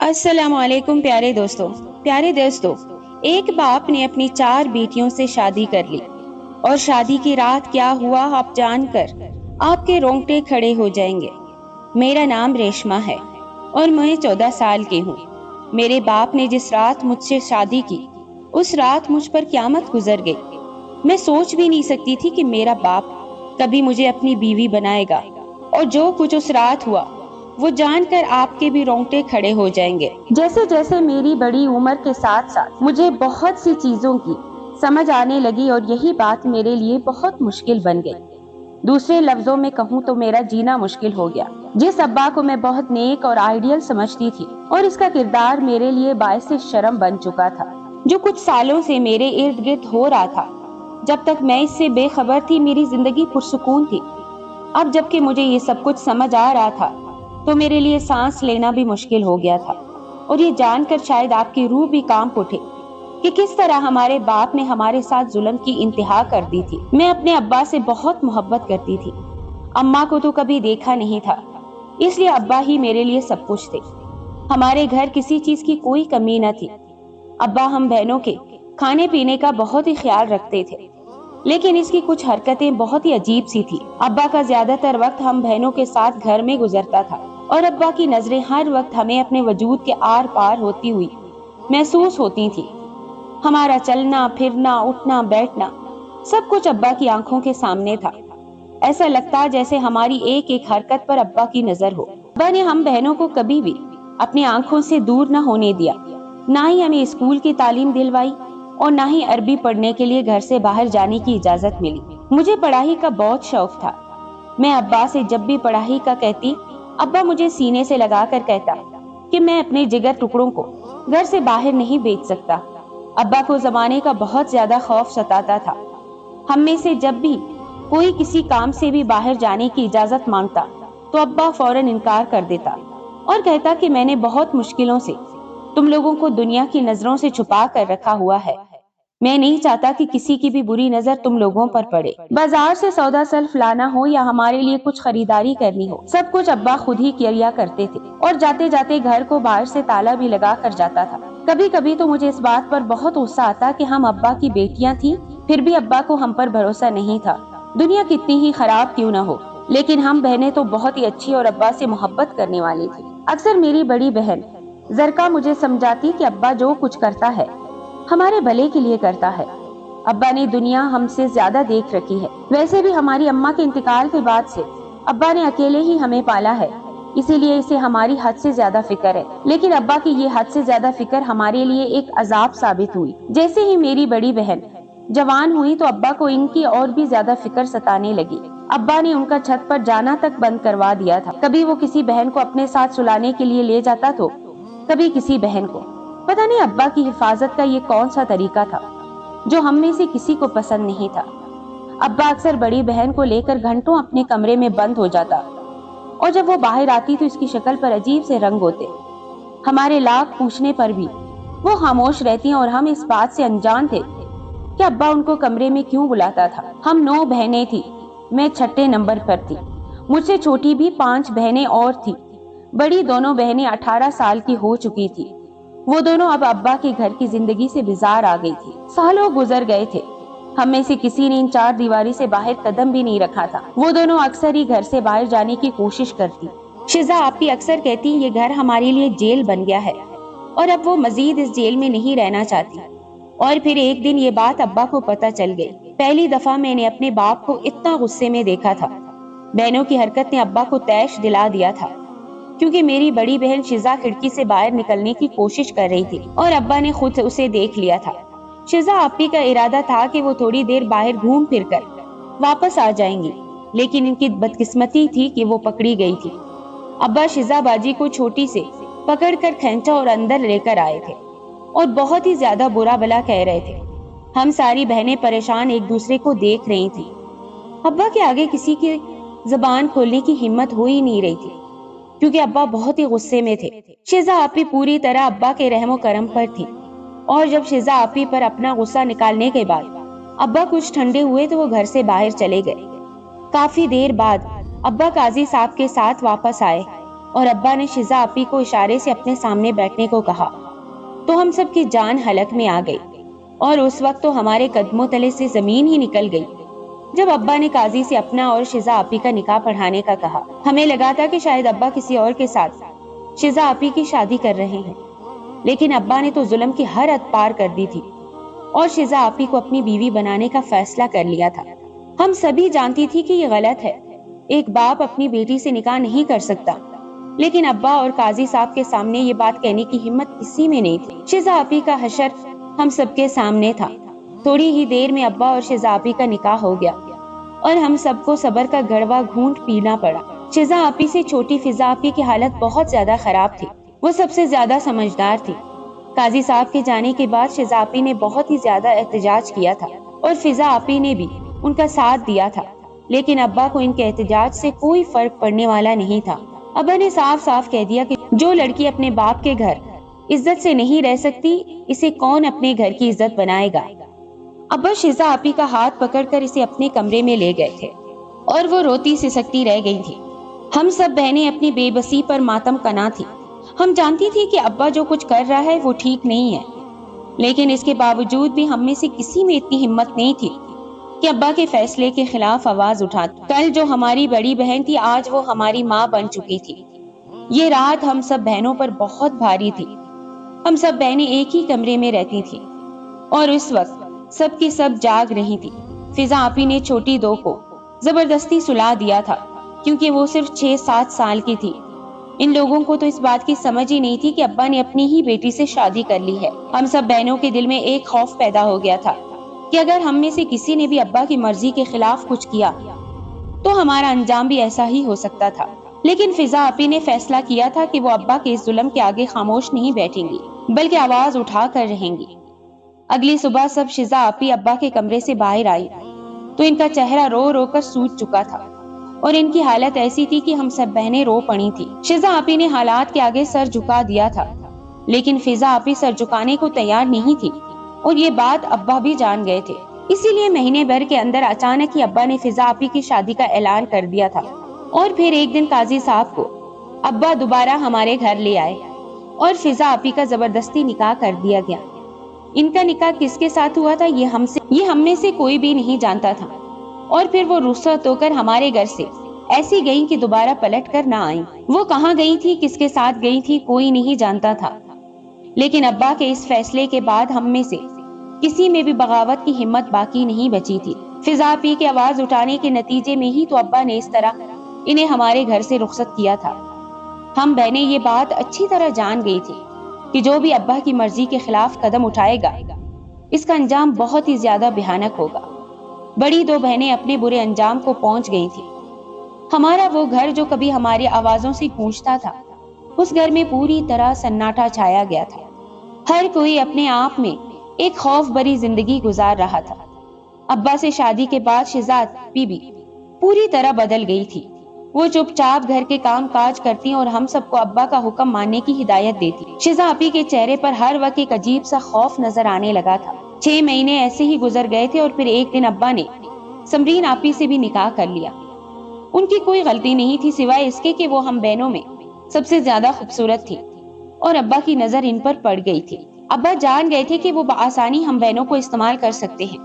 السلام علیکم پیارے دوستوں، ایک باپ نے اپنی 4 بیٹیوں سے شادی کر لی اور شادی کی رات کیا ہوا آپ جان کر آپ کے رونگٹے کھڑے ہو جائیں گے۔ میرا نام ریشما ہے اور میں 14 سال کی ہوں۔ میرے باپ نے جس رات مجھ سے شادی کی اس رات مجھ پر قیامت گزر گئی۔ میں سوچ بھی نہیں سکتی تھی کہ میرا باپ کبھی مجھے اپنی بیوی بنائے گا، اور جو کچھ اس رات ہوا وہ جان کر آپ کے بھی رونگٹے کھڑے ہو جائیں گے۔ جیسے جیسے میری بڑی عمر کے ساتھ ساتھ مجھے بہت سی چیزوں کی سمجھ آنے لگی اور یہی بات میرے لیے بہت مشکل بن گئی۔ دوسرے لفظوں میں کہوں تو میرا جینا مشکل ہو گیا۔ جس ابا کو میں بہت نیک اور آئیڈیل سمجھتی تھی اور اس کا کردار میرے لیے باعث شرم بن چکا تھا، جو کچھ سالوں سے میرے ارد گرد ہو رہا تھا، جب تک میں اس سے بے خبر تھی میری زندگی پرسکون تھی۔ اب جب کہ مجھے یہ سب کچھ سمجھ آ رہا تھا تو میرے لیے سانس لینا بھی مشکل ہو گیا تھا، اور یہ جان کر شاید آپ کی روح بھی کانپ اٹھے کہ کس طرح ہمارے باپ نے ہمارے ساتھ ظلم کی انتہا کر دی تھی۔ میں اپنے ابا سے بہت محبت کرتی تھی۔ اماں کو تو کبھی دیکھا نہیں تھا، اس لیے ابا ہی میرے لیے سب کچھ تھے۔ ہمارے گھر کسی چیز کی کوئی کمی نہ تھی۔ ابا ہم بہنوں کے کھانے پینے کا بہت ہی خیال رکھتے تھے، لیکن اس کی کچھ حرکتیں بہت ہی عجیب سی تھی۔ ابا کا زیادہ تر وقت ہم بہنوں کے ساتھ گھر میں گزرتا تھا، اور ابا کی نظریں ہر وقت ہمیں اپنے وجود کے آر پار ہوتی ہوئی محسوس ہوتی تھی۔ ہمارا چلنا پھرنا اٹھنا بیٹھنا سب کچھ ابا کی آنکھوں کے سامنے تھا۔ ایسا لگتا جیسے ہماری ایک ایک حرکت پر ابا کی نظر ہو۔ ابا نے ہم بہنوں کو کبھی بھی اپنی آنکھوں سے دور نہ ہونے دیا، نہ ہی ہمیں اسکول کی تعلیم دلوائی اور نہ ہی عربی پڑھنے کے لیے گھر سے باہر جانے کی اجازت ملی۔ مجھے پڑھائی کا بہت شوق تھا۔ میں ابا سے جب بھی پڑھائی کا کہتی، ابا مجھے سینے سے لگا کر کہتا کہ میں اپنے جگر ٹکڑوں کو گھر سے باہر نہیں بھیج سکتا۔ ابا کو زمانے کا بہت زیادہ خوف ستاتا تھا۔ ہم میں سے جب بھی کوئی کسی کام سے بھی باہر جانے کی اجازت مانگتا تو ابا فوراً انکار کر دیتا اور کہتا کہ میں نے بہت مشکلوں سے تم لوگوں کو دنیا کی نظروں سے چھپا کر رکھا ہوا ہے۔ میں نہیں چاہتا کہ کسی کی بھی بری نظر تم لوگوں پر پڑے۔ بازار سے سودا سلف لانا ہو یا ہمارے لیے کچھ خریداری کرنی ہو، سب کچھ ابا خود ہی کیا کرتے تھے، اور جاتے جاتے گھر کو باہر سے تالا بھی لگا کر جاتا تھا۔ کبھی کبھی تو مجھے اس بات پر بہت غصہ آتا کہ ہم ابا کی بیٹیاں تھیں، پھر بھی ابا کو ہم پر بھروسہ نہیں تھا، دنیا کتنی ہی خراب کیوں نہ ہو، لیکن ہم بہنیں تو بہت ہی اچھی اور ابا سے محبت کرنے والی تھی۔ اکثر میری بڑی بہن زرکا مجھے سمجھاتی کہ ابا جو کچھ کرتا ہے ہمارے بھلے کے لیے کرتا ہے۔ ابا نے دنیا ہم سے زیادہ دیکھ رکھی ہے۔ ویسے بھی ہماری اماں کے انتقال کے بعد سے ابا نے اکیلے ہی ہمیں پالا ہے، اسی لیے اسے ہماری حد سے زیادہ فکر ہے۔ لیکن ابا کی یہ حد سے زیادہ فکر ہمارے لیے ایک عذاب ثابت ہوئی۔ جیسے ہی میری بڑی بہن جوان ہوئی تو ابا کو ان کی اور بھی زیادہ فکر ستانے لگی۔ ابا نے ان کا چھت پر جانا تک بند کروا دیا تھا۔ کبھی وہ کسی بہن کو اپنے ساتھ سلانے کے لیے لے جاتا تو کبھی کسی بہن کو۔ پتہ نہیں ابا کی حفاظت کا یہ کون سا طریقہ تھا جو ہم میں سے کسی کو پسند نہیں تھا۔ ابا اکثر بڑی بہن کو لے کر گھنٹوں اپنے کمرے میں بند ہو جاتا، اور جب وہ باہر آتی تو اس کی شکل پر عجیب سے رنگ ہوتے۔ ہمارے لاکھ پوچھنے پر بھی وہ خاموش رہتی اور ہم اس بات سے انجان تھے کہ ابا ان کو کمرے میں کیوں بلاتا تھا۔ ہم 9 بہنیں تھی، میں 6 نمبر پر تھی۔ مجھ سے چھوٹی بھی 5 بہنیں اور تھی۔ بڑی دونوں بہنیں 18 سال کی ہو چکی تھی۔ وہ دونوں اب ابا کے گھر کی زندگی سے بیزار آ گئی تھی۔ سالوں گزر گئے تھے، ہم میں سے کسی نے ان 4 دیواری سے باہر قدم بھی نہیں رکھا تھا۔ وہ دونوں اکثر ہی گھر سے باہر جانے کی کوشش کرتی۔ شزا آپی اکثر کہتی یہ گھر ہمارے لیے جیل بن گیا ہے اور اب وہ مزید اس جیل میں نہیں رہنا چاہتی۔ اور پھر ایک دن یہ بات ابا کو پتہ چل گئی۔ پہلی دفعہ میں نے اپنے باپ کو اتنا غصے میں دیکھا تھا۔ بہنوں کی حرکت نے ابا کو طیش دلا دیا تھا، کیونکہ میری بڑی بہن شزا کھڑکی سے باہر نکلنے کی کوشش کر رہی تھی اور ابا نے خود اسے دیکھ لیا تھا۔ شزا آپی کا ارادہ تھا کہ وہ تھوڑی دیر باہر گھوم پھر کر واپس آ جائیں گی، لیکن ان کی بدقسمتی تھی کہ وہ پکڑی گئی تھی۔ ابا شزا باجی کو چھوٹی سے پکڑ کر کھینچا اور اندر لے کر آئے تھے اور بہت ہی زیادہ برا بلا کہہ رہے تھے۔ ہم ساری بہنیں پریشان ایک دوسرے کو دیکھ رہی تھی۔ ابا کے آگے کسی کی زبان کھولنے کی ہمت ہو ہی نہیں رہی تھی، کیونکہ ابا بہت ہی غصے میں تھے۔ شزا آپی پوری طرح ابا کے رحم و کرم پر تھی، اور جب شزا آپی پر اپنا غصہ نکالنے کے بعد ابا کچھ ٹھنڈے ہوئے تو وہ گھر سے باہر چلے گئے۔ کافی دیر بعد ابا قاضی صاحب کے ساتھ واپس آئے اور ابا نے شیزا آپی کو اشارے سے اپنے سامنے بیٹھنے کو کہا تو ہم سب کی جان حلق میں آ گئی اور اس وقت تو ہمارے قدموں تلے سے زمین ہی نکل گئی جب ابا نے قاضی سے اپنا اور شیزا آپی کا نکاح پڑھانے کا کہا۔ ہمیں لگا تھا کہ شاید ابا کسی اور کے ساتھ شیزا آپی کی شادی کر رہے ہیں، لیکن ابا نے تو ظلم کی ہر حد پار کر دی تھی اور شیزا آپی کو اپنی بیوی بنانے کا فیصلہ کر لیا تھا۔ ہم سبھی جانتی تھی کہ یہ غلط ہے، ایک باپ اپنی بیٹی سے نکاح نہیں کر سکتا، لیکن ابا اور قاضی صاحب کے سامنے یہ بات کہنے کی ہمت کسی میں نہیں تھی۔ شیزا آپی کا حشر ہم سب کے سامنے تھا۔ تھوڑی ہی دیر میں ابا اور شیزا آپی کا نکاح ہو گیا اور ہم سب کو صبر کا گڑوا گھونٹ پینا پڑا۔ شیزا آپی سے چھوٹی فضا آپی کی حالت بہت زیادہ خراب تھی، وہ سب سے زیادہ سمجھدار تھی۔ قاضی صاحب کے جانے کے بعد شیزا آپی نے بہت ہی زیادہ احتجاج کیا تھا اور فضا آپی نے بھی ان کا ساتھ دیا تھا، لیکن ابا کو ان کے احتجاج سے کوئی فرق پڑنے والا نہیں تھا۔ ابا نے صاف صاف کہہ دیا کہ جو لڑکی اپنے باپ کے گھر عزت سے نہیں رہ سکتی، اسے کون اپنے گھر کی عزت بنائے گا۔ ابا شیزا آپی کا ہاتھ پکڑ کر اسے اپنے کمرے میں لے گئے تھے اور وہ روتی سسکتی رہ گئی تھی۔ ہم سب بہنیں اپنی بے بسی پر ماتم کنا تھی۔ ہم جانتی تھی کہ ابا جو کچھ کر رہا ہے وہ ٹھیک نہیں ہے، لیکن اس کے باوجود بھی ہم میں سے کسی میں اتنی ہمت نہیں تھی کہ ابا کے فیصلے کے خلاف آواز اٹھاتے۔ کل جو ہماری بڑی بہن تھی، آج وہ ہماری ماں بن چکی تھی۔ یہ رات ہم سب بہنوں پر بہت بھاری تھی۔ ہم سب بہنیں ایک ہی کمرے میں رہتی تھی اور اس وقت سب کی سب جاگ رہی تھی۔ فضا آپی نے چھوٹی دو کو زبردستی سلا دیا تھا کیونکہ وہ صرف 6-7 سال کی تھی۔ ان لوگوں کو تو اس بات کی سمجھ ہی نہیں تھی کہ ابا نے اپنی ہی بیٹی سے شادی کر لی ہے۔ ہم سب بہنوں کے دل میں ایک خوف پیدا ہو گیا تھا کہ اگر ہم میں سے کسی نے بھی ابا کی مرضی کے خلاف کچھ کیا تو ہمارا انجام بھی ایسا ہی ہو سکتا تھا۔ لیکن فضا آپی نے فیصلہ کیا تھا کہ وہ ابا کے اس ظلم کے آگے خاموش نہیں بیٹھیں گی بلکہ آواز اٹھا کر رہیں گی۔ اگلی صبح سب شیزا آپی ابا کے کمرے سے باہر آئی تو ان کا چہرہ رو رو کر سوج چکا تھا اور ان کی حالت ایسی تھی کہ ہم سب بہنیں رو پڑی تھی۔ شیزا آپی نے حالات کے آگے سر جھکا دیا تھا، لیکن فضا آپی سر جھکانے کو تیار نہیں تھی اور یہ بات ابا بھی جان گئے تھے۔ اسی لیے مہینے بھر کے اندر اچانک ہی ابا نے فضا آپی کی شادی کا اعلان کر دیا تھا اور پھر ایک دن قاضی صاحب کو ابا دوبارہ ہمارے گھر لے آئے اور فضا آپی کا زبردستی نکاح کر دیا گیا۔ ان کا نکاح کس کے ساتھ ہوا تھا یہ ہم میں سے کوئی بھی نہیں جانتا تھا اور پھر وہ رخصت ہو کر ہمارے گھر سے ایسی گئیں کہ دوبارہ پلٹ کر نہ آئیں۔ وہ کہاں گئی تھی، کس کے ساتھ گئی تھی، کوئی نہیں جانتا تھا، لیکن ابا کے اس فیصلے کے بعد ہم میں سے کسی میں بھی بغاوت کی ہمت باقی نہیں بچی تھی۔ فضا آپی کی آواز اٹھانے کے نتیجے میں ہی تو ابا نے اس طرح انہیں ہمارے گھر سے رخصت کیا تھا۔ ہم بہنیں یہ بات اچھی طرح جان گئی تھی کہ جو بھی ابا کی مرضی کے خلاف قدم اٹھائے گا اس کا انجام بہت ہی زیادہ بھیانک ہوگا۔ بڑی دو بہنیں اپنے برے انجام کو پہنچ گئی تھی۔ ہمارا وہ گھر جو کبھی ہماری آوازوں سے گونجتا تھا، اس گھر میں پوری طرح سناٹا چھایا گیا تھا۔ ہر کوئی اپنے آپ میں ایک خوف بری زندگی گزار رہا تھا۔ ابا سے شادی کے بعد شیزا آپی بھی پوری طرح بدل گئی تھی۔ وہ چپ چاپ گھر کے کام کاج کرتی اور ہم سب کو ابا کا حکم ماننے کی ہدایت دیتی۔ شیزا آپی کے چہرے پر ہر وقت ایک عجیب سا خوف نظر آنے لگا تھا۔ 6 مہینے ایسے ہی گزر گئے تھے اور پھر ایک دن ابا نے سمرین آپی سے بھی نکاح کر لیا۔ ان کی کوئی غلطی نہیں تھی سوائے اس کے کہ وہ ہم بہنوں میں سب سے زیادہ خوبصورت تھی اور ابا کی نظر ان پر پڑ گئی تھی۔ ابا جان گئے تھے کہ وہ بآسانی ہم بہنوں کو استعمال کر سکتے ہیں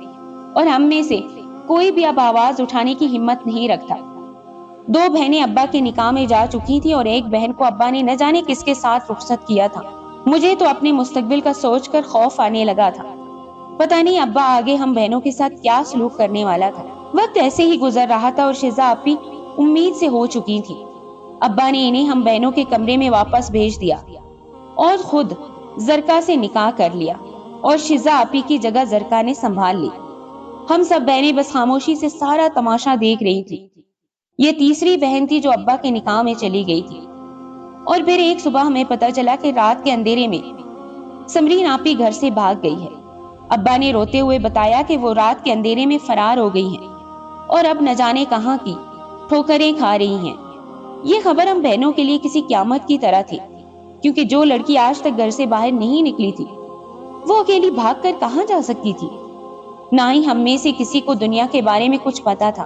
اور ہم میں سے کوئی بھی اب آواز اٹھانے کی ہمت نہیں رکھتا۔ 2 بہنیں ابا کے نکاح میں جا چکی تھی اور ایک بہن کو ابا نے نہ جانے کس کے ساتھ رخصت کیا تھا۔ مجھے تو اپنے مستقبل کا سوچ کر خوف آنے لگا تھا، پتہ نہیں ابا آگے ہم بہنوں کے ساتھ کیا سلوک کرنے والا تھا۔ وقت ایسے ہی گزر رہا تھا اور شیزا آپی امید سے ہو چکی تھی۔ ابا نے انہیں ہم بہنوں کے کمرے میں واپس بھیج دیا اور خود زرکا سے نکاح کر لیا اور شیزا آپی کی جگہ زرکا نے سنبھال لی۔ ہم سب بہنیں بس خاموشی سے سارا تماشا دیکھ رہی تھی۔ یہ تیسری بہن تھی جو ابا کے نکاح میں چلی گئی تھی اور پھر ایک صبح ہمیں پتہ چلا کہ رات کے اندھیرے میں سمرین آپی گھر سے بھاگ گئی ہے۔ ابا نے روتے ہوئے بتایا کہ وہ رات کے اندھیرے میں فرار ہو گئی ہیں اور اب نہ جانے کہاں کی ٹھوکریں کھا رہی ہیں۔ یہ خبر ہم بہنوں کے لیے کسی قیامت کی طرح تھی، کیونکہ جو لڑکی آج تک گھر سے باہر نہیں نکلی تھی وہ اکیلی بھاگ کر کہاں جا سکتی تھی۔ نہ ہی ہم میں سے کسی کو دنیا کے بارے میں کچھ پتا تھا،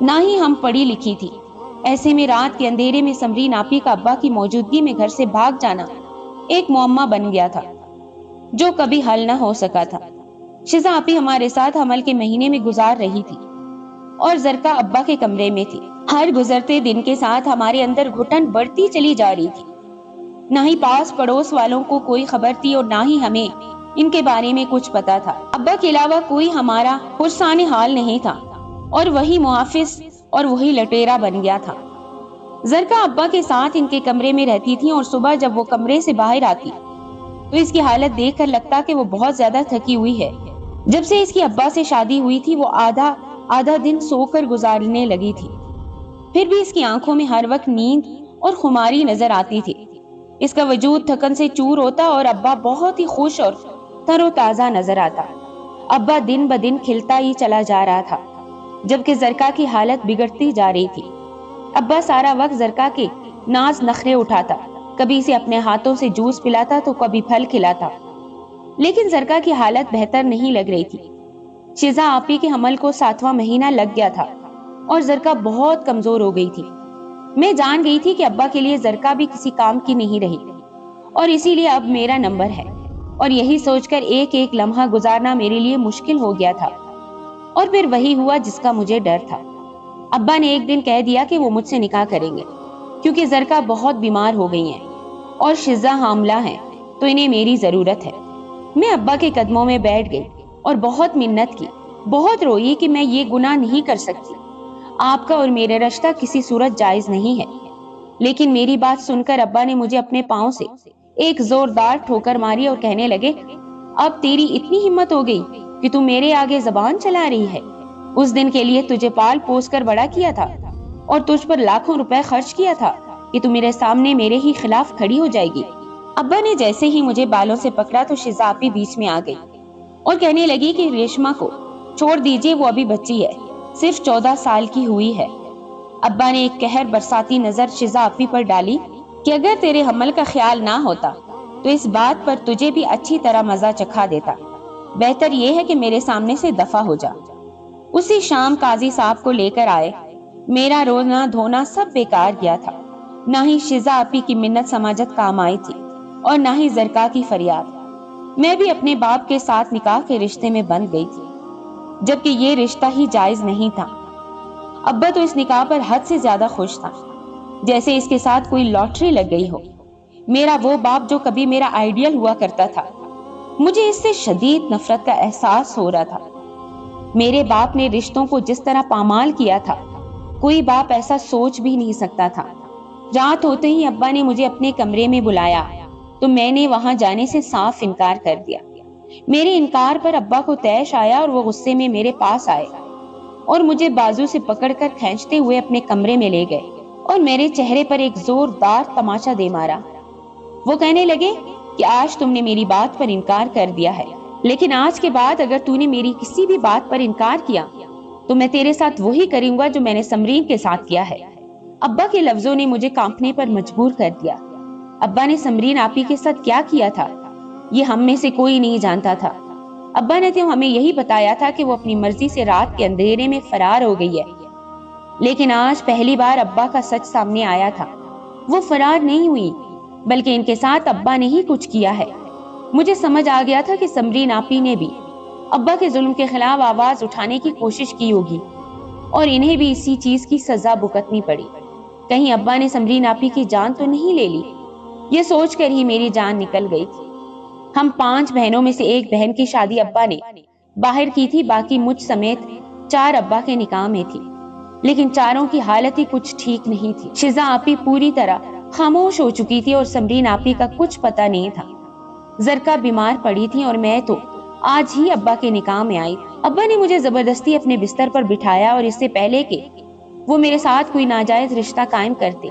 نہ ہی ہم پڑھی لکھی تھی۔ ایسے میں رات کے اندھیرے میں سمرین آپی کا ابا کی موجودگی میں گھر سے بھاگ جانا ایک معمہ بن گیا تھا جو کبھی حل نہ ہو سکا تھا۔ شیزا آپی ہمارے ساتھ حمل کے مہینے میں گزار رہی تھی اور زرکا ابا کے کمرے میں تھی۔ ہر گزرتے دن کے ساتھ ہمارے اندر گھٹن بڑھتی چلی جا رہی تھی۔ نہ ہی پاس پڑوس والوں کو کوئی خبر تھی اور نہ ہی ہمیں ان کے بارے میں کچھ پتا تھا۔ ابا کے علاوہ کوئی ہمارا پرسان حال نہیں تھا اور وہی محافظ اور وہی لٹیرا بن گیا تھا۔ زرکا ابا کے ساتھ ان کے کمرے میں رہتی تھی اور صبح جب وہ کمرے سے باہر آتی تو اس کی حالت دیکھ کر لگتا کہ وہ بہت زیادہ تھکی ہوئی ہے۔ جب سے اس کی ابا سے شادی ہوئی تھی وہ آدھا دن سو کر گزارنے لگی تھی، پھر بھی اس کی آنکھوں میں ہر وقت نیند اور خماری نظر آتی تھی۔ اس کا وجود تھکن سے چور ہوتا اور ابا بہت ہی خوش اور تر و تازہ نظر آتا۔ ابا دن بدن کھلتا ہی چلا جا رہا تھا جبکہ زرکا کی حالت بگڑتی جا رہی تھی۔ ابا سارا وقت زرکا کے ناز نخرے اٹھاتا، کبھی اسے اپنے ہاتھوں سے جوس پلاتا تو کبھی پھل کھلاتا، لیکن زرکا کی حالت بہتر نہیں لگ رہی تھی۔ شیزا آپی کے حمل کو 7واں مہینہ لگ گیا تھا اور زرکا بہت کمزور ہو گئی تھی۔ میں جان گئی تھی کہ ابا کے لیے زرکا بھی کسی کام کی نہیں رہی اور اسی لیے اب میرا نمبر ہے، اور یہی سوچ کر ایک ایک لمحہ گزارنا میرے لیے مشکل ہو گیا تھا۔ اور پھر وہی ہوا جس کا مجھے ڈر تھا۔ ابا نے ایک دن کہہ دیا کہ وہ مجھ سے نکاح کریں گے کیونکہ زرکا بہت بیمار ہو گئی ہیں اور شیزا حاملہ ہیں تو انہیں میری ضرورت ہے۔ میں ابا کے قدموں میں بیٹھ گئی اور بہت منت کی، بہت روئی کہ میں یہ گناہ نہیں کر سکتی، آپ کا اور میرے رشتہ کسی صورت جائز نہیں ہے۔ لیکن میری بات سن کر ابا نے مجھے اپنے پاؤں سے ایک زوردار ٹھوکر ماری اور کہنے لگے، اب تیری اتنی ہمت ہو گئی کہ تو میرے آگے زبان چلا رہی ہے؟ اس دن کے لیے تجھے پال پوس کر بڑا کیا تھا اور تجھ پر لاکھوں روپے خرچ کیا تھا کہ تو میرے سامنے میرے ہی خلاف کھڑی ہو جائے گی۔ ابا نے جیسے ہی مجھے بالوں سے پکڑا تو شیزا آپی بیچ میں آ گئی اور کہنے لگی کہ ریشما کو چھوڑ دیجیے، وہ ابھی بچی ہے، صرف 14 سال کی ہوئی ہے۔ ابا نے ایک قہر برساتی نظر شیزا آپی پر ڈالی کہ اگر تیرے حمل کا خیال نہ ہوتا تو اس بات پر تجھے بھی اچھی طرح مزہ چکھا دیتا، بہتر یہ ہے کہ میرے سامنے سے دفع ہو جا۔ اسی شام قاضی صاحب کو لے کر آئے۔ میرا رونا دھونا سب بیکار گیا تھا، نہ ہی شیزا آپی کی منت سماجت کام آئی تھی اور نہ ہی زرکا کی فریاد۔ میں بھی اپنے باپ کے ساتھ نکاح کے رشتے میں بندھ گئی تھی جبکہ یہ رشتہ ہی جائز نہیں تھا۔ ابا تو اس نکاح پر حد سے زیادہ خوش تھا، جیسے اس کے ساتھ کوئی لاٹری لگ گئی ہو۔ میرا وہ باپ جو کبھی میرا آئیڈیل ہوا کرتا تھا، مجھے اس سے شدید نفرت کا احساس ہو رہا تھا۔ میرے باپ نے رشتوں کو جس طرح پامال کیا تھا، کوئی باپ ایسا سوچ بھی نہیں سکتا تھا۔ رات ہوتے ہی ابا نے مجھے اپنے کمرے میں بلایا تو میں نے وہاں جانے سے صاف انکار کر دیا۔ میرے انکار پر ابا کو طیش آیا اور وہ غصے میں میرے پاس آئے اور مجھے بازو سے پکڑ کر کھینچتے ہوئے اپنے کمرے میں لے گئے اور میرے چہرے پر ایک زوردار تماچا دے مارا۔ وہ کہنے لگے کہ آج تم نے میری بات پر انکار کر دیا ہے، لیکن آج کے بعد اگر تو نے میری کسی بھی بات پر انکار کیا تو میں تیرے ساتھ وہی کروں گا جو میں نے سمرین کے ساتھ کیا ہے۔ ابا کے لفظوں نے مجھے کانپنے پر مجبور کر دیا۔ ابا نے سمرین آپی کے ساتھ کیا کیا تھا یہ ہم میں سے کوئی نہیں جانتا تھا۔ ابا نے تو ہمیں یہی بتایا تھا کہ وہ اپنی مرضی سے رات کے اندھیرے میں فرار ہو گئی ہے، لیکن آج پہلی بار ابا کا سچ سامنے آیا تھا۔ وہ فرار نہیں ہوئی بلکہ ان کے ساتھ ابا نے ہی کچھ کیا ہے۔ مجھے سمجھ آ گیا تھا کہ سمرین آپی نے بھی ابا کے ظلم کے خلاف آواز اٹھانے کی کوشش کی ہوگی اور انہیں بھی اسی چیز کی سزا بھگتنی پڑی۔ کہیں ابا نے سمرین آپی کی جان تو نہیں لے لی؟ یہ سوچ کر ہی میری جان نکل گئی تھی۔ ہم 5 بہنوں میں سے ایک بہن کی شادی ابا نے باہر کی تھی، باقی مجھ سمیت 4 ابا کے نکاح میں تھی، لیکن چاروں کی حالت ہی کچھ ٹھیک نہیں تھی۔ شیزا آپی پوری طرح خاموش ہو چکی تھی اور سمرین آپی کا کچھ پتہ نہیں تھا۔ زرکا بیمار پڑی تھی اور میں تو آج ہی ابا کے نکاح میں آئی۔ ابا نے مجھے زبردستی اپنے بستر پر بٹھایا اور اس سے پہلے کہ وہ میرے ساتھ کوئی ناجائز رشتہ قائم کرتے،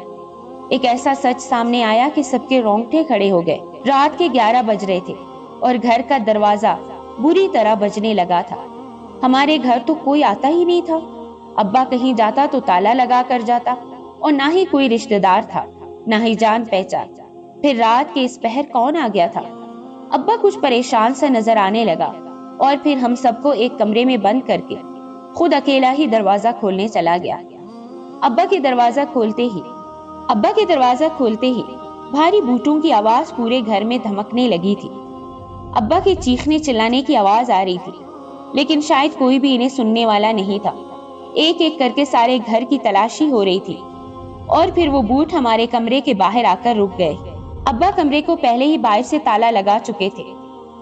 ایک ایسا سچ سامنے آیا کہ سب کے رونگٹے کھڑے ہو گئے۔ رات کے 11 بج رہے تھے اور گھر کا دروازہ بری طرح بجنے لگا تھا۔ ہمارے گھر تو کوئی آتا ہی نہیں تھا۔ ابا کہیں جاتا تو تالا لگا کر جاتا اور نہ ہی کوئی رشتہ دار تھا، نہ ہی جان پہچان۔ پھر رات کے اس پہر کون آ گیا تھا؟ ابا کچھ پریشان سا نظر آنے لگا اور پھر ہم سب کو ایک کمرے میں بند کر کے خود اکیلا ہی دروازہ کھولنے چلا گیا۔ ابا کے دروازہ کھولتے ہی بھاری بوٹوں کی آواز پورے گھر میں دھمکنے لگی تھی۔ ابا کے چیخنے چلانے کی آواز آ رہی تھی، لیکن شاید کوئی بھی انہیں سننے والا نہیں تھا۔ ایک ایک کر کے سارے گھر کی تلاشی ہو رہی تھی، اور پھر وہ بوٹ ہمارے کمرے کے باہر آ کر رک گئے۔ ابا کمرے کو پہلے ہی باہر سے تالا لگا چکے تھے۔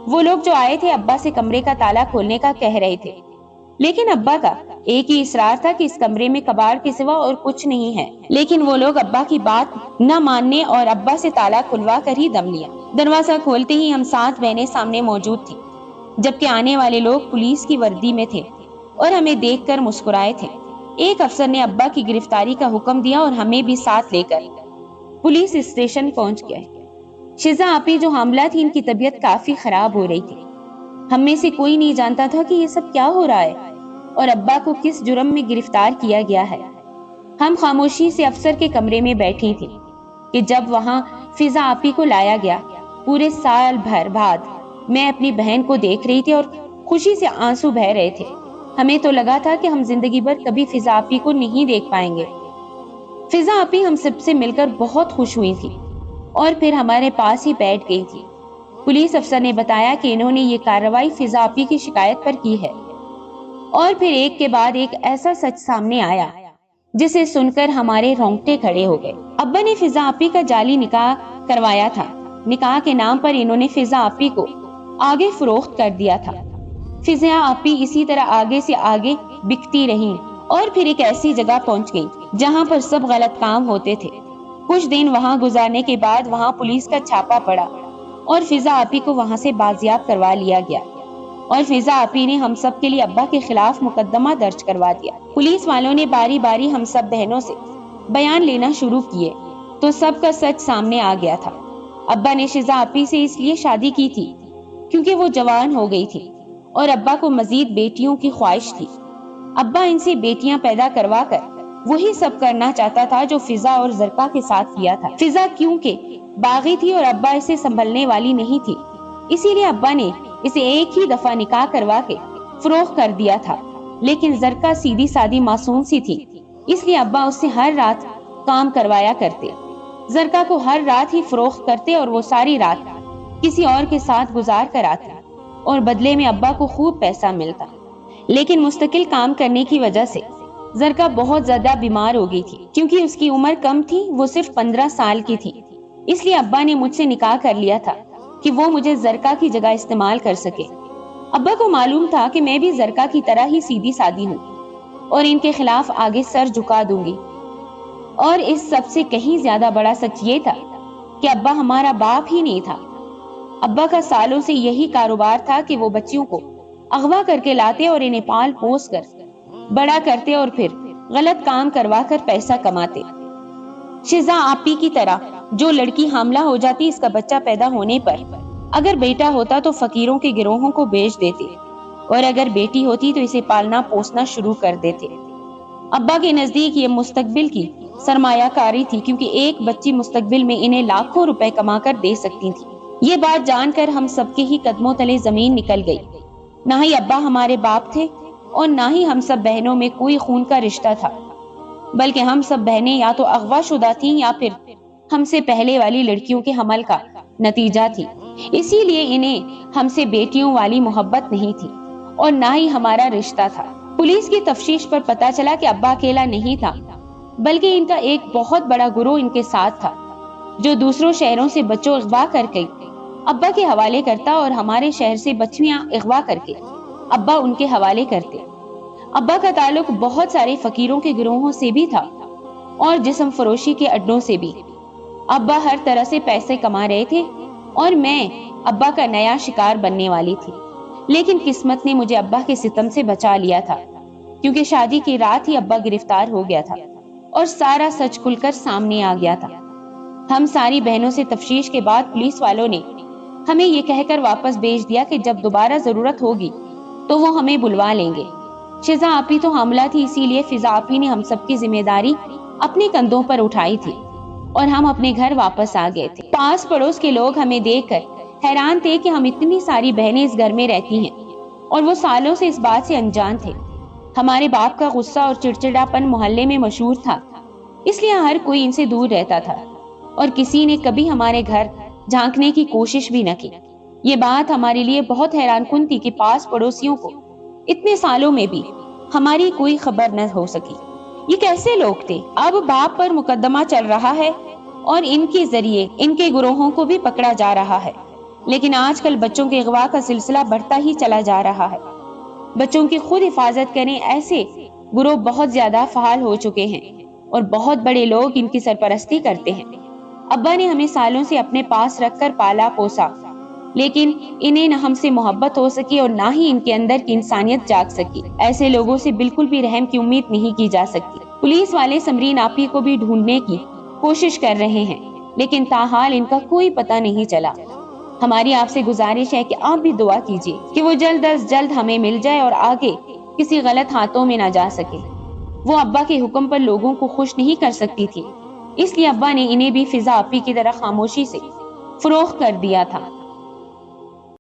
وہ لوگ جو آئے تھے ابا سے کمرے کا تالا کھولنے کا کہہ رہے تھے، لیکن ابا کا ایک ہی اصرار تھا کہ اس کمرے میں کباڑ کے سوا اور کچھ نہیں ہے۔ لیکن وہ لوگ ابا کی بات نہ ماننے اور ابا سے تالا کھلوا کر ہی دم لیا۔ دروازہ کھولتے ہی ہم 7 بہنیں سامنے موجود تھی، جبکہ آنے والے لوگ پولیس کی وردی میں تھے اور ہمیں دیکھ کر مسکرائے تھے۔ ایک افسر نے ابا کی گرفتاری کا حکم دیا اور ہمیں بھی ساتھ لے کر پولیس اسٹیشن پہنچ گئے۔ شیزا آپی جو حاملہ تھی، ان کی طبیعت کافی خراب ہو رہی تھی۔ ہم میں سے کوئی نہیں جانتا تھا کہ یہ سب کیا ہو رہا ہے اور ابا کو کس جرم میں گرفتار کیا گیا ہے۔ ہم خاموشی سے افسر کے کمرے میں بیٹھی تھی کہ جب وہاں فضا آپی کو لایا گیا۔ پورے سال بھر بعد میں اپنی بہن کو دیکھ رہی تھی اور خوشی سے آنسو بہہ رہے تھے۔ ہمیں تو لگا تھا کہ ہم زندگی بھر کبھی فضا آپی کو نہیں دیکھ پائیں گے۔ فضا آپی ہم سب سے مل کر بہت خوش ہوئی تھی اور پھر ہمارے پاس ہی بیٹھ گئی تھی۔ پولیس افسر نے بتایا کہ انہوں نے یہ کارروائی فضا آپی کی شکایت پر کی ہے، اور پھر ایک کے بعد ایک ایسا سچ سامنے آیا جسے سن کر ہمارے رونگٹے کھڑے ہو گئے۔ ابا نے فضا آپی کا جعلی نکاح کروایا تھا۔ نکاح کے نام پر انہوں نے فضا آپی کو آگے فروخت کر دیا تھا۔ فضا آپی اسی طرح آگے سے آگے بکتی رہیں اور پھر ایک ایسی جگہ پہنچ گئی جہاں پر سب غلط کام ہوتے تھے۔ کچھ دن وہاں گزارنے کے بعد وہاں پولیس کا چھاپا پڑا اور فضا آپی کو وہاں سے بازیاب کروا لیا گیا، اور فضا آپی نے ہم سب کے لیے ابا کے خلاف مقدمہ درج کروا دیا۔ پولیس والوں نے باری باری ہم سب بہنوں سے بیان لینا شروع کیے تو سب کا سچ سامنے آ گیا تھا۔ ابا نے فضا آپی سے اس لیے شادی کی تھی کیونکہ وہ جوان ہو گئی تھی اور ابا کو مزید بیٹیوں کی خواہش تھی۔ ابا ان سے بیٹیاں پیدا کروا کر وہی سب کرنا چاہتا تھا جو فضا اور زرکا کے ساتھ کیا تھا۔ فضا کیونکہ باغی تھی اور ابا اسے سنبھلنے والی نہیں تھی، اسی لیے ابا نے اسے ایک ہی دفعہ نکاح کروا کے فروخت کر دیا تھا۔ لیکن زرکا سیدھی سادی معصوم سی تھی، اس لیے ابا اس سے ہر رات کام کروایا کرتے۔ زرکا کو ہر رات ہی فروخت کرتے اور وہ ساری رات کسی اور کے ساتھ گزار کر آتی اور بدلے میں ابا کو خوب پیسہ ملتا۔ لیکن مستقل کام کرنے کی وجہ سے زرکا بہت زیادہ بیمار ہو گئی تھی۔ کیونکہ اس کی عمر کم تھی، وہ صرف 15 سال کی تھی، اس لیے ابا نے مجھ سے نکاح کر لیا تھا کہ وہ مجھے زرکا کی جگہ استعمال کر سکے۔ ابا کو معلوم تھا کہ میں بھی زرکا کی طرح ہی سیدھی سادی ہوں اور ان کے خلاف آگے سر جھکا دوں گی۔ اور اس سب سے کہیں زیادہ بڑا سچ یہ تھا کہ ابا ہمارا باپ ہی نہیں تھا۔ ابا کا سالوں سے یہی کاروبار تھا کہ وہ بچیوں کو اغوا کر کے لاتے اور انہیں پال پوس کر بڑا کرتے اور پھر غلط کام کروا کر پیسہ کماتے۔ شیزا آپی کی طرح جو لڑکی حاملہ ہو جاتی، اس کا بچہ پیدا ہونے پر اگر بیٹا ہوتا تو فقیروں کے گروہوں کو بیچ دیتے، اور اگر بیٹی ہوتی تو اسے پالنا پوسنا شروع کر دیتے۔ ابا کے نزدیک یہ مستقبل کی سرمایہ کاری تھی، کیونکہ ایک بچی مستقبل میں انہیں لاکھوں روپے کما کر دے سکتی تھی۔ یہ بات جان کر ہم سب کے ہی قدموں تلے زمین نکل گئی۔ نہ ہی ابا ہمارے باپ تھے اور نہ ہی ہم سب بہنوں میں کوئی خون کا رشتہ تھا، بلکہ ہم سب بہنیں یا تو اغوا شدہ تھیں یا پھر ہم سے پہلے والی لڑکیوں کے حمل کا نتیجہ تھی۔ اسی لیے انہیں ہم سے بیٹیوں والی محبت نہیں تھی اور نہ ہی ہمارا رشتہ تھا۔ پولیس کی تفتیش پر پتا چلا کہ ابا اکیلا نہیں تھا، بلکہ ان کا ایک بہت بڑا گروہ ان کے ساتھ تھا، جو دوسروں شہروں سے بچوں اغوا کر کے ابا کے حوالے کرتا اور ہمارے شہر سے بچیاں اغوا کر کے ابا ان کے حوالے کرتے۔ ابا کا تعلق بہت سارے فقیروں کے گروہوں سے بھی تھا اور جسم فروشی کے اڈوں سے بھی۔ ابا ہر طرح سے پیسے کما رہے تھے اور میں ابا کا نیا شکار بننے والی تھی۔ لیکن قسمت نے مجھے ابا کے ستم سے بچا لیا تھا، کیونکہ شادی کی رات ہی ابا گرفتار ہو گیا تھا اور سارا سچ کھل کر سامنے آ گیا تھا۔ ہم ساری بہنوں سے تفتیش کے بعد پولیس والوں نے ہمیں یہ کہہ کر واپس بھیج دیا کہ جب دوبارہ ضرورت ہوگی تو وہ ہمیں بلوا لیں گے۔ شیزا آپی تو حاملہ تھی، اسی لیے فضا آپی نے ہم سب کی ذمہ داری اپنے کندھوں پر اٹھائی تھی اور ہم اپنے گھر واپس آ گئے تھے۔ پاس پڑوس کے لوگ ہمیں دیکھ کر حیران تھے کہ ہم اتنی ساری بہنیں اس گھر میں رہتی ہیں، اور وہ سالوں سے اس بات سے انجان تھے۔ ہمارے باپ کا غصہ اور چڑچڑاپن محلے میں مشہور تھا اس لیے ہر کوئی ان سے دور رہتا تھا اور کسی نے کبھی ہمارے گھر جھانکنے کی کوشش بھی نہ کی۔ یہ بات ہمارے لیے بہت حیران کن تھی کہ پاس پڑوسیوں کو اتنے سالوں میں بھی ہماری کوئی خبر نہ ہو سکی۔ یہ کیسے لوگ تھے؟ اب باپ پر مقدمہ چل رہا ہے اور ان کے ذریعے ان کے گروہوں کو بھی پکڑا جا رہا ہے، لیکن آج کل بچوں کے اغوا کا سلسلہ بڑھتا ہی چلا جا رہا ہے۔ بچوں کی خود حفاظت کریں ایسے گروہ بہت زیادہ فعال ہو چکے ہیں اور بہت بڑے لوگ ان کی سرپرستی کرتے ہیں۔ ابا نے ہمیں سالوں سے اپنے پاس رکھ کر پالا پوسا، لیکن انہیں نہ ہم سے محبت ہو سکی اور نہ ہی ان کے اندر کی انسانیت جاگ سکی۔ ایسے لوگوں سے بالکل بھی رحم کی امید نہیں کی جا سکتی۔ پولیس والے سمرین آپی کو بھی ڈھونڈنے کی کوشش کر رہے ہیں، لیکن تاحال ان کا کوئی پتہ نہیں چلا۔ ہماری آپ سے گزارش ہے کہ آپ بھی دعا کیجیے کہ وہ جلد از جلد ہمیں مل جائے اور آگے کسی غلط ہاتھوں میں نہ جا سکے۔ وہ ابا کے حکم پر لوگوں کو خوش نہیں کر سکتی تھی، اس لیے ابا نے انہیں بھی فضا آپی کی طرح خاموشی سے فروخت کر دیا تھا۔